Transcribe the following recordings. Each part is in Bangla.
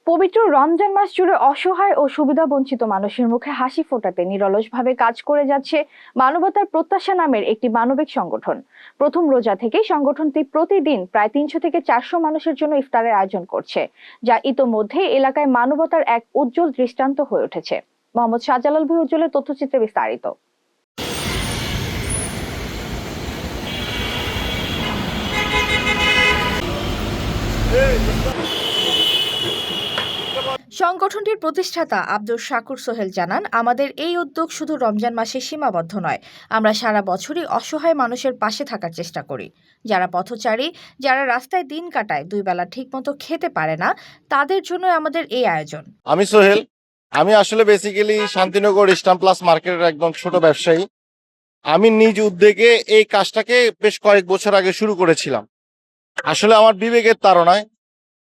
পবিত্র রমজান মাস জুড়ে অসহায় ও সুবিধাবঞ্চিত মানুষের মুখে হাসি ফোটাতে নিরলসভাবে কাজ করে যাচ্ছে মানবতার প্রত্যাশা নামের একটি মানবিক সংগঠন। প্রথম রোজা থেকেই সংগঠনটি প্রতিদিন প্রায় 300 থেকে 400 মানুষের জন্য ইফতারের আয়োজন করছে, যা ইতোমধ্যে এলাকায় মানবতার এক উজ্জ্বল দৃষ্টান্ত হয়ে উঠেছে। মোহাম্মদ শাহজালাল ভাই উজ্জ্বলের তথ্যচিত্রে বিস্তারিত। সংগঠনটির প্রতিষ্ঠাতা আব্দুল শাকুর সোহেল জানান, আমাদের এই উদ্যোগ শুধু রমজান মাসে সীমাবদ্ধ নয়, আমরা সারা বছরই অসহায় মানুষের পাশে থাকার চেষ্টা করি। যারা পথচারী, যারা রাস্তায় দিন কাটায়, দুই বেলা ঠিকমতো খেতে পারে না, তাদের জন্য আমাদের এই আয়োজন। আমি সোহেল, আমি আসলে বেসিক্যালি শান্তিনগর ইস্টার্ন প্লাস মার্কেটের একদম ছোট ব্যবসায়ী। আমি নিজ উদ্যোগে এই কাজটাকে বেশ কয়েক বছর আগে শুরু করেছিলাম। আসলে আমার বিবেকের তাড়নায়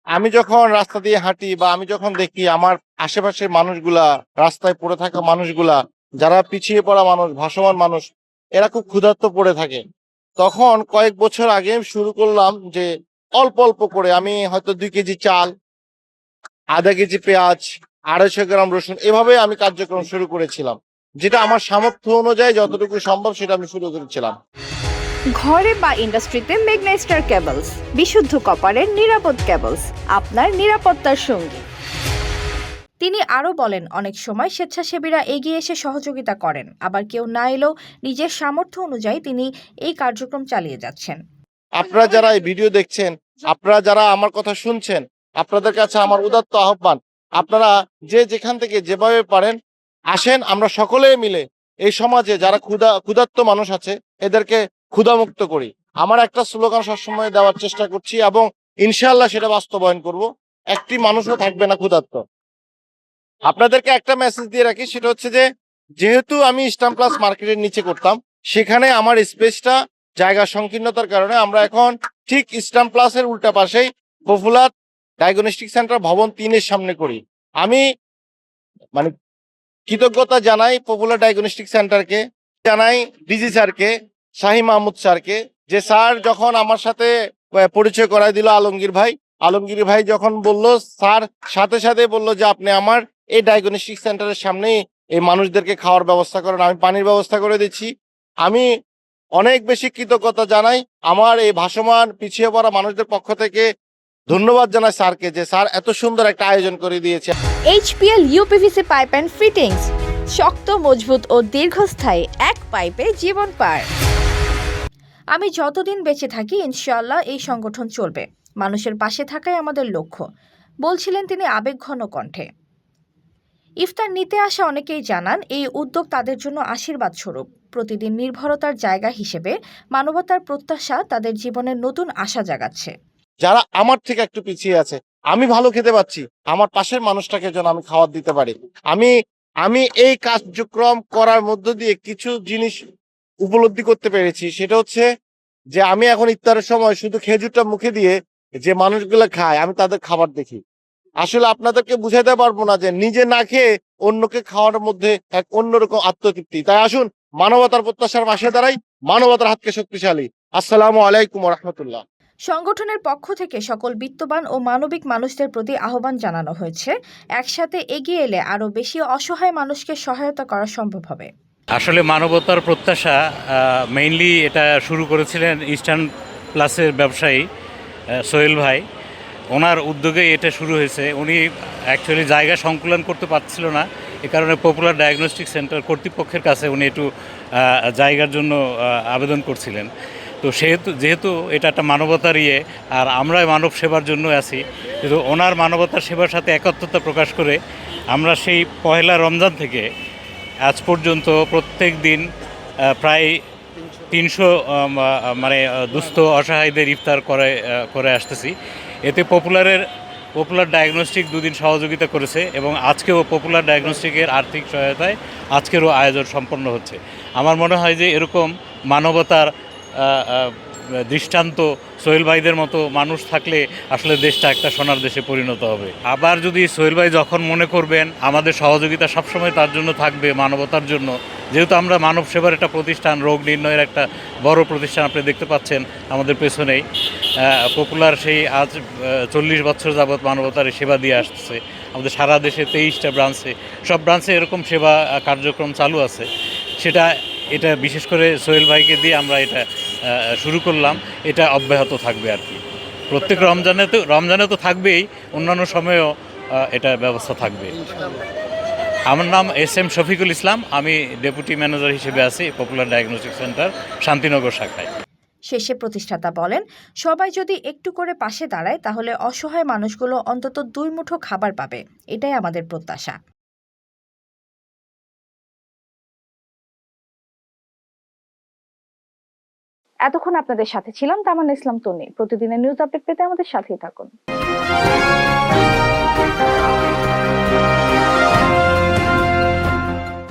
আমি যখন রাস্তা দিয়ে হাঁটি বা আমি যখন দেখি আমার আশেপাশের মানুষগুলা, রাস্তায় পড়ে থাকা মানুষগুলা, যারা পিছিয়ে পড়া মানুষ, ভাসমান মানুষ, এরা খুব ক্ষুধার্ত পড়ে থাকে, তখন কয়েক বছর আগে শুরু করলাম যে অল্প অল্প করে আমি হয়তো 2 কেজি চাল, আধা কেজি পেঁয়াজ, 250 গ্রাম রসুন, এভাবে আমি কার্যক্রম শুরু করেছিলাম। যেটা আমার সামর্থ্য অনুযায়ী যতটুকু সম্ভব সেটা আমি শুরু করেছিলাম। ঘরে বা ইন্ডাস্ট্রিতে ম্যাগনেস্টার কেবলস, বিশুদ্ধ কপারের নিরাপদ কেবলস, আপনার নিরাপত্তার সঙ্গী। তিনি আরও বলেন, অনেক সময় স্বেচ্ছাসেবীরা এগিয়ে এসে সহযোগিতা করেন, আবার কেউ না এলেও নিজের সামর্থ্য অনুযায়ী তিনি এই কার্যক্রম চালিয়ে যাচ্ছেন। আপনারা যারা এই ভিডিও দেখছেন, আপনারা যারা আমার কথা শুনছেন, আপনাদের কাছে আমার উদাত্ত আহ্বান, আপনারা যে যেখান থেকে যেভাবে পারেন আসেন, আমরা সকলে মিলে এই সমাজে যারা ক্ষুধার্ত মানুষ আছে এদেরকে ক্ষুধামুক্ত করি। আমার একটা স্লোগান সবসময় দেওয়ার চেষ্টা করছি এবং ইনশাআল্লাহ সেটা বাস্তবায়ন করব, একটি মানুষও থাকবে না ক্ষুধার্ত। আপনাদেরকে একটা মেসেজ দিয়ে রাখি, সেটা হচ্ছে যে যেহেতু আমি ইস্টার্ন প্লাস মার্কেটের নিচে করতাম, সেখানে আমার স্পেসটা, জায়গা সংকীর্ণতার কারণে আমরা এখন ঠিক ইস্টার্ন প্লাসের উল্টা পাশেই পপুলার ডায়াগনস্টিক সেন্টার ভবন 3-এর সামনে করি। আমি মানে কৃতজ্ঞতা জানাই পপুলার ডায়াগনস্টিক সেন্টারকে, জানাই ডিজি স্যারকে, শাহী মাহমুদ স্যারকে, যে স্যার যখন আমার সাথে পরিচয় করায় দিল আলমগীর ভাই যখন বলল, স্যার সাথে সাথে বলল যে আপনি আমার এই ডায়াগনস্টিক সেন্টারের সামনেই এই মানুষদেরকে খাওয়ার ব্যবস্থা করেন, আমি পানির ব্যবস্থা করে দিচ্ছি। আমি অনেক বেশি কৃতজ্ঞতা জানাই আমার এই ভাসমান পিছিয়ে পড়া মানুষদের পক্ষ থেকে। ধন্যবাদ জানাই স্যারকে, যে স্যার এত সুন্দর একটা আয়োজন করে দিয়েছে। HPL uPVC pipe and fittings, শক্ত, মজবুত ও দীর্ঘস্থায়ী, এক পাইপে জীবন পার। আমি যতদিন বেঁচে থাকি ইনশাআল্লাহ এই সংগঠন চলবে, মানুষের পাশে থাকাই আমাদের লক্ষ্য, বলছিলেন তিনি আবেগঘন কণ্ঠে। ইফতার নিতে আসা অনেকেই জানান, এই উদ্যোগ তাদের জন্য আশীর্বাদ স্বরূপ। প্রতিদিন নির্ভরতার জায়গা হিসেবে মানবতার প্রত্যাশা তাদের জীবনের নতুন আশা জাগাচ্ছে। যারা আমার থেকে একটু পিছিয়ে আছে, আমি ভালো খেতে পাচ্ছি, আমার পাশের মানুষটাকে যেন আমি খাবার দিতে পারি। আমি এই কার্যক্রম করার মধ্য দিয়ে কিছু জিনিস উপলব্ধি করতে পেরেছি, সেটা হচ্ছে যে আমি এখন ইফতারের সময় শুধু খেজুরটা মুখে দিয়ে যে মানুষগুলো খায়, আমি তাদের খাবার দেখি। আসলে আপনাদেরকে বুঝাতে পারবো না যে নিজে না খেয়ে অন্যকে খাওয়ার মধ্যে এক অন্যরকম আত্মতৃপ্তি। তাই আসুন মানবতার প্রত্যাশার পাশে দাঁড়াই, মানবতার হাতকে শক্তিশালী। আসসালামু আলাইকুম ওয়া রাহমাতুল্লাহ। সংগঠনের পক্ষ থেকে সকল বিত্তবান ও মানবিক মানুষদের প্রতি আহ্বান জানানো হয়েছে, একসাথে এগিয়ে এলে আরও বেশি অসহায় মানুষকে সহায়তা করা সম্ভব হবে। আসলে মানবতার প্রত্যাশা মেইনলি এটা শুরু করেছিলেন ইস্টার্ন প্লাসের ব্যবসায়ী সোহেল ভাই। ওনার উদ্যোগে এটা শুরু হয়েছে। উনি অ্যাকচুয়ালি জায়গা সংকুলন করতে পারছিল না, এ কারণে পপুলার ডায়াগনস্টিক সেন্টার কর্তৃপক্ষের কাছে উনি একটু জায়গার জন্য আবেদন করছিলেন। তো যেহেতু এটা একটা মানবতার আর আমরা মানব সেবার জন্য আছি, কিন্তু ওনার মানবতার সেবার সাথে একাত্মতা প্রকাশ করে আমরা সেই পহেলা রমজান থেকে আজ পর্যন্ত প্রত্যেক দিন প্রায় 300 দুস্থ অসহায়দের ইফতার করে আসতেছি। এতে পপুলার ডায়াগনস্টিক 2 দিন সহযোগিতা করেছে এবং আজকেও পপুলার ডায়াগনস্টিকের আর্থিক সহায়তায় আজকেরও আয়োজন সম্পন্ন হচ্ছে। আমার মনে হয় যে এরকম মানবতার দৃষ্টান্ত সোহেল ভাইদের মতো মানুষ থাকলে আসলে দেশটা একটা সোনার দেশে পরিণত হবে। আবার যদি সোহেল ভাই যখন মনে করবেন আমাদের সহযোগিতা সবসময় তার জন্য থাকবে, মানবতার জন্য, যেহেতু আমরা মানব সেবার একটা প্রতিষ্ঠান, রোগ নির্ণয়ের একটা বড় প্রতিষ্ঠান আপনি দেখতে পাচ্ছেন আমাদের পেছনেই। পপুলার সেই আজ 40 বছর যাবৎ মানবতার সেবা দিয়ে আসছে আমাদের সারা দেশে 23টা ব্রাঞ্চে, সব ব্রাঞ্চে এরকম সেবা কার্যক্রম চালু আছে। এটা বিশেষ করে সোহেল ভাইকে দিয়ে আমরা এটা শুরু করলাম, এটা অব্যাহত থাকবে আর কি। প্রত্যেক রমজানে তো থাকবেই, অন্যান্য সময়েও এটা ব্যবস্থা থাকবে। আমার নাম SM শফিকুল ইসলাম, আমি ডেপুটি ম্যানেজার হিসেবে আছি পপুলার ডায়াগনস্টিক সেন্টার শান্তিনগর শাখায়। শেষে প্রতিষ্ঠাতা বলেন, সবাই যদি একটু করে পাশে দাঁড়ায় তাহলে অসহায় মানুষগুলো অন্তত 2 মুঠো খাবার পাবে, এটাই আমাদের প্রত্যাশা। এতক্ষণ আপনাদের সাথে ছিলাম তামান্না ইসলাম তন্নি। প্রতিদিনের নিউজ আপডেট পেতে আমাদের সাথেই থাকুন।